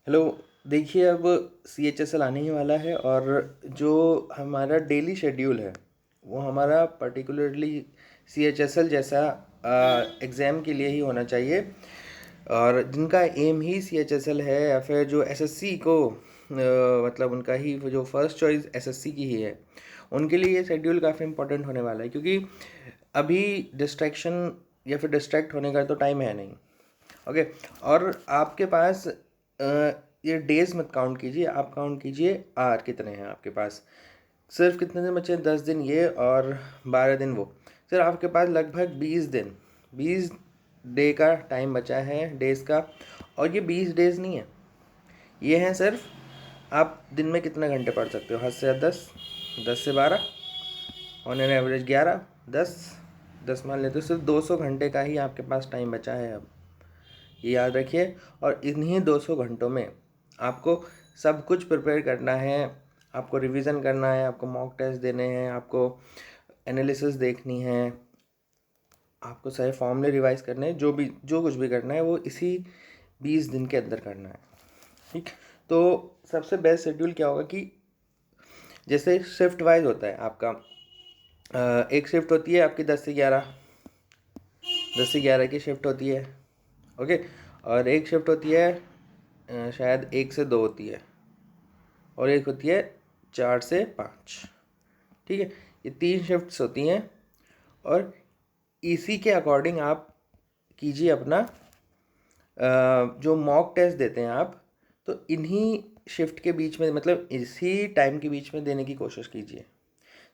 Hello. देखिए, अब CHSL आने ही वाला है और जो हमारा डेली शेड्यूल है वो हमारा पर्टिकुलरली CHSL जैसा एग्ज़ाम के लिए ही होना चाहिए। और जिनका एम ही CHSL है या फिर जो SSC को मतलब उनका ही वो जो फर्स्ट चॉइस SSC की ही है, उनके लिए ये शेड्यूल काफ़ी इंपॉर्टेंट होने वाला है, क्योंकि अभी डिस्ट्रैक्शन या फिर डिस्ट्रैक्ट होने का तो टाइम है नहीं। ओके। और आपके पास ये डेज मत काउंट कीजिए, आप काउंट कीजिए आर कितने हैं आपके पास। सिर्फ कितने दिन बचे हैं? 10 दिन ये और 12 दिन वो। सिर्फ आपके पास लगभग 20 दिन, 20 डे का टाइम बचा है, डेज का। और ये 20 डेज नहीं है, ये हैं सिर्फ आप दिन में कितने घंटे पढ़ सकते हो। हद से हद 10, 10 से 12, ऑन एन एवरेज 11, 10, 10 मान लेते हो। सिर्फ 200 घंटे का ही आपके पास टाइम बचा है अब, ये याद रखिए। और इन्हीं 200 घंटों में आपको सब कुछ प्रिपेयर करना है, आपको रिवीजन करना है, आपको मॉक टेस्ट देने हैं, आपको एनालिसिस देखनी है, आपको सारे फॉर्मूले रिवाइज करने हैं। जो कुछ भी करना है वो इसी 20 दिन के अंदर करना है। ठीक। तो सबसे बेस्ट शेड्यूल क्या होगा कि जैसे शिफ्ट वाइज होता है आपका। एक शिफ्ट होती है आपकी 10 से 11, 10 से 11 की शिफ्ट होती है। ओके। और एक शिफ्ट होती है शायद 1 से 2 होती है, और एक होती है 4 से 5। ठीक है, ये 3 शिफ्ट्स होती हैं। और इसी के अकॉर्डिंग आप कीजिए अपना जो मॉक टेस्ट देते हैं आप, तो इन्हीं शिफ्ट के बीच में, मतलब इसी टाइम के बीच में देने की कोशिश कीजिए।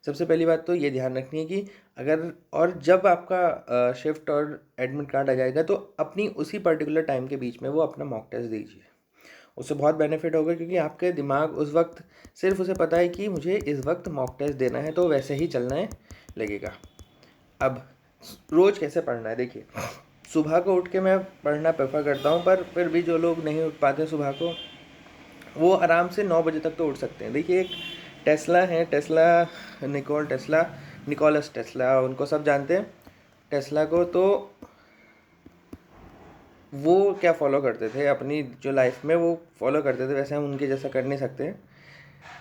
सबसे पहली बात तो ये ध्यान रखनी है कि अगर और जब आपका शिफ्ट और एडमिट कार्ड आ जाएगा तो अपनी उसी पर्टिकुलर टाइम के बीच में वो अपना मॉक टेस्ट दीजिए। उससे बहुत बेनिफिट होगा, क्योंकि आपके दिमाग उस वक्त सिर्फ उसे पता है कि मुझे इस वक्त मॉक टेस्ट देना है, तो वैसे ही चलने लगेगा। अब रोज़ कैसे पढ़ना है, देखिए। सुबह को उठ के मैं पढ़ना प्रेफर करता हूँ, पर फिर भी जो लोग नहीं उठ पाते सुबह को, वो आराम से 9 बजे तक तो उठ सकते हैं। देखिए, एक टेस्ला है, निकोलस टेस्ला, उनको सब जानते हैं टेस्ला को। तो वो क्या फॉलो करते थे अपनी जो लाइफ में, वो फॉलो करते थे, वैसे हम उनके जैसा कर नहीं सकते।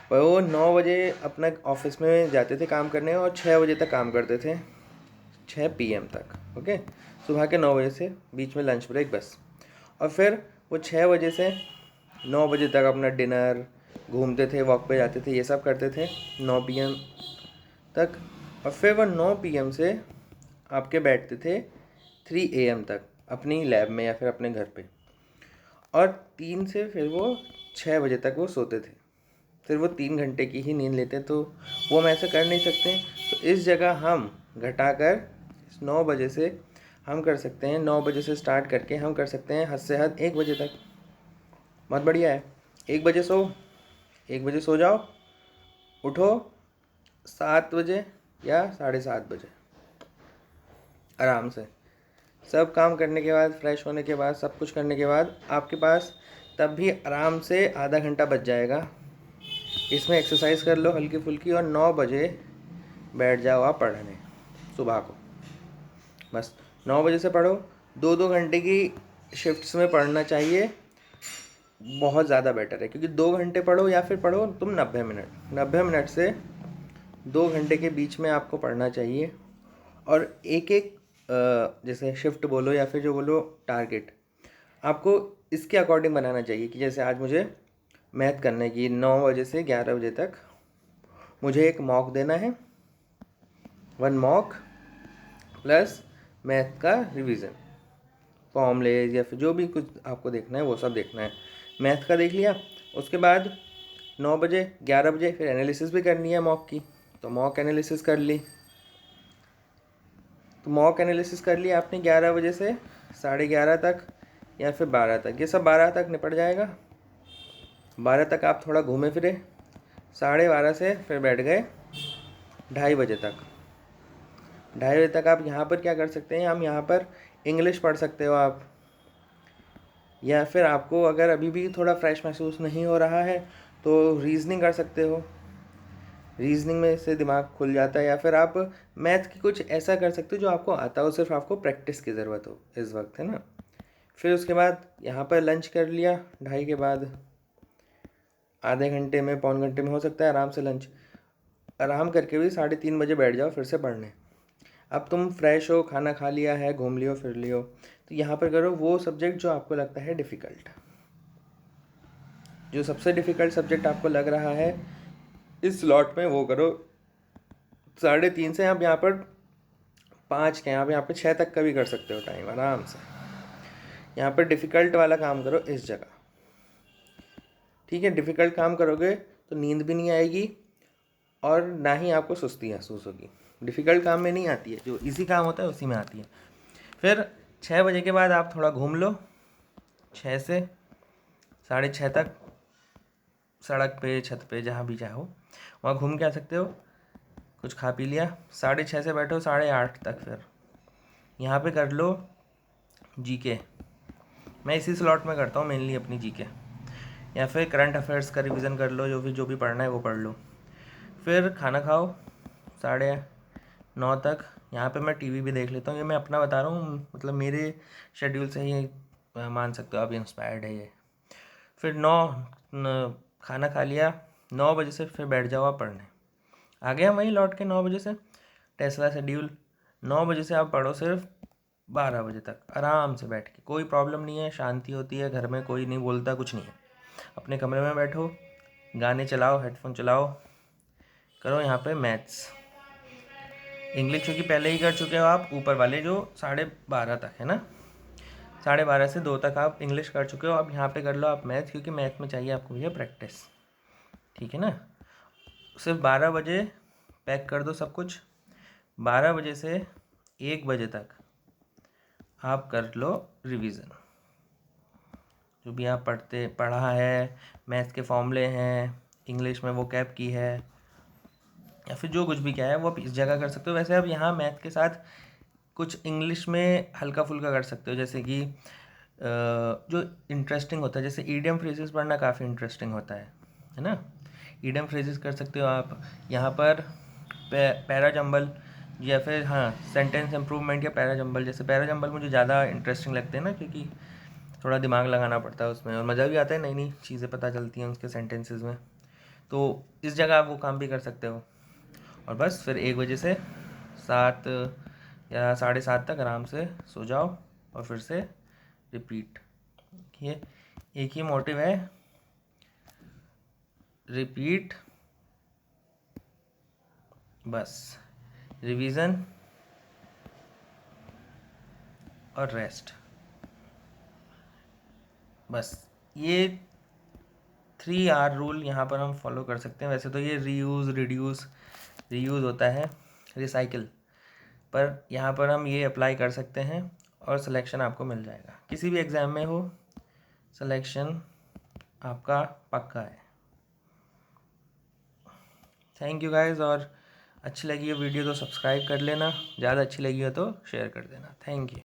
पर वो 9 बजे अपना ऑफिस में जाते थे काम करने, और 6 बजे तक काम करते थे, 6 PM तक। ओके। सुबह के 9 बजे से बीच में लंच ब्रेक बस। और फिर वो 6 बजे से 9 बजे तक अपना डिनर, घूमते थे, वॉक पे जाते थे, ये सब करते थे 9 PM तक। और फिर वो 9 PM से आपके बैठते थे 3 AM तक अपनी लैब में या फिर अपने घर पे। और 3 से फिर वो 6 बजे तक वो सोते थे। फिर वो 3 घंटे की ही नींद लेते, तो वो हम ऐसा कर नहीं सकते। तो इस जगह हम घटाकर इस 9 बजे से हम कर सकते हैं, 9 बजे से स्टार्ट करके हम कर सकते हैं हद से हद 1 बजे तक। बहुत बढ़िया है। 1 बजे सो, 1 बजे सो जाओ, उठो 7 बजे या 7:30 बजे आराम से। सब काम करने के बाद, फ्रेश होने के बाद, सब कुछ करने के बाद आपके पास तब भी आराम से आधा घंटा बच जाएगा। इसमें एक्सरसाइज कर लो हल्की फुल्की, और 9 बजे बैठ जाओ आप पढ़ने सुबह को। बस 9 बजे से पढ़ो। 2-2 घंटे की शिफ्ट्स में पढ़ना चाहिए, बहुत ज़्यादा बेटर है। क्योंकि 2 घंटे पढ़ो या फिर पढ़ो तुम 90 मिनट, 90 मिनट से 2 घंटे के बीच में आपको पढ़ना चाहिए। और एक एक जैसे शिफ्ट बोलो या फिर जो बोलो टारगेट, आपको इसके अकॉर्डिंग बनाना चाहिए। कि जैसे आज मुझे मैथ करने की 9 बजे से 11 बजे तक मुझे एक मॉक देना है, 1 मॉक प्लस मैथ का रिवीजन, फॉर्मूलेज या फिर जो भी कुछ आपको देखना है वो सब देखना है। मैथ का देख लिया, उसके बाद 9 बजे 11 बजे फिर एनालिसिस भी करनी है मॉक की, तो मॉक एनालिसिस कर ली। तो मॉक एनालिसिस कर लिया आपने 11 बजे से 11:30 तक या फिर 12 तक, ये सब 12 तक निपट जाएगा। 12 तक आप थोड़ा घूमे फिरे, 12:30 से फिर बैठ गए 2:30 बजे तक। 2:30 बजे तक आप यहाँ पर क्या कर सकते हैं, हम यहाँ पर इंग्लिश पढ़ सकते हो आप। या फिर आपको अगर अभी भी थोड़ा फ्रेश महसूस नहीं हो रहा है तो रीजनिंग कर सकते हो, रीजनिंग में से दिमाग खुल जाता है। या फिर आप मैथ की कुछ ऐसा कर सकते हो जो आपको आता हो, सिर्फ आपको प्रैक्टिस की ज़रूरत हो इस वक्त, है ना। फिर उसके बाद यहाँ पर लंच कर लिया, 2:30 के बाद आधे घंटे में पौन घंटे में हो सकता है आराम से लंच। आराम करके भी 3:30 बजे बैठ जाओ फिर से पढ़ने। अब तुम फ्रेश हो, खाना खा लिया है, घूम लियो फिर लियो, तो यहाँ पर करो वो सब्जेक्ट जो आपको लगता है डिफ़िकल्ट। जो सबसे डिफ़िकल्ट सब्जेक्ट आपको लग रहा है इस स्लॉट में वो करो। 3:30 से आप यहाँ पर 5 के यहाँ पे 6 तक का भी कर सकते हो टाइम आराम से। यहाँ पर डिफ़िकल्ट वाला काम करो इस जगह, ठीक है। डिफ़िकल्ट काम करोगे तो नींद भी नहीं आएगी और ना ही आपको सुस्ती महसूस होगी। डिफ़िकल्ट काम में नहीं आती है, जो इजी काम होता है उसी में आती है। फिर 6 बजे के बाद आप थोड़ा घूम लो, 6 से 6:30 तक सड़क पे, छत पे, जहाँ भी चाहो वहाँ घूम के आ सकते हो। कुछ खा पी लिया, 6:30 से बैठो 8:30 तक। फिर यहाँ पे कर लो जीके। मैं इसी स्लॉट में करता हूँ मेनली अपनी जीके, या फिर करंट अफेयर्स का रिवीजन कर लो, जो भी पढ़ना है वो पढ़ लो। फिर खाना खाओ 9:30 तक। यहाँ पे मैं टीवी भी देख लेता हूँ, ये मैं अपना बता रहा हूँ, मतलब मेरे शेड्यूल से ही मान सकते हो आप, इंस्पायर्ड है ये। फिर खाना खा लिया, 9 बजे से फिर बैठ जाओ आप पढ़ने। आ गया वहीं लौट के 9 बजे से टेस्ला शेड्यूल। 9 बजे से आप पढ़ो सिर्फ 12 बजे तक आराम से बैठ के, कोई प्रॉब्लम नहीं है, शांति होती है घर में, कोई नहीं बोलता, कुछ नहीं है। अपने कमरे में बैठो, गाने चलाओ, हेडफोन चलाओ, करो यहाँ पे मैथ्स। इंग्लिश क्योंकि पहले ही कर चुके हो आप, ऊपर वाले जो 12:30 तक है ना, 12:30 से 2 तक आप इंग्लिश कर चुके हो। अब यहाँ पे कर लो आप मैथ, क्योंकि मैथ में चाहिए आपको भैया प्रैक्टिस, ठीक है ना। सिर्फ 12 बजे पैक कर दो सब कुछ। 12 बजे से 1 बजे तक आप कर लो रिवीजन, जो भी आप पढ़ा है, मैथ के फॉर्मूले हैं, इंग्लिश में वो कैप की है, या फिर जो कुछ भी क्या है वो आप इस जगह कर सकते हो। वैसे आप यहाँ मैथ के साथ कुछ इंग्लिश में हल्का फुल्का कर सकते हो, जैसे कि जो इंटरेस्टिंग होता है, जैसे ईडियम फ्रेजेस पढ़ना काफ़ी इंटरेस्टिंग होता है ना। ईडियम फ्रेजेस कर सकते हो आप यहाँ पर। पैरा जंबल या फिर हाँ सेंटेंस इम्प्रूवमेंट या पैरा जंबल। जैसे पैरा जंबल मुझे ज़्यादा इंटरेस्टिंग लगते हैं ना, क्योंकि थोड़ा दिमाग लगाना पड़ता है उसमें और मज़ा भी आता है, नई नई चीज़ें पता चलती हैं उसके सेंटेंसेस में। तो इस जगह आप वो काम भी कर सकते हो। और बस फिर 1 बजे से 7 या 7:30 तक आराम से सो जाओ और फिर से रिपीट। ये एक ही मोटिव है, रिपीट, बस रिवीजन और रेस्ट, बस ये 3R रूल यहाँ पर हम फॉलो कर सकते हैं। वैसे तो ये रीयूज़ होता है, रिसाइकिल, पर यहाँ पर हम ये अप्लाई कर सकते हैं और सिलेक्शन आपको मिल जाएगा। किसी भी एग्ज़ाम में हो, सिलेक्शन आपका पक्का है। थैंक यू गाइस, और अच्छी लगी ये वीडियो तो सब्सक्राइब कर लेना, ज़्यादा अच्छी लगी हो तो शेयर कर देना। Thank you.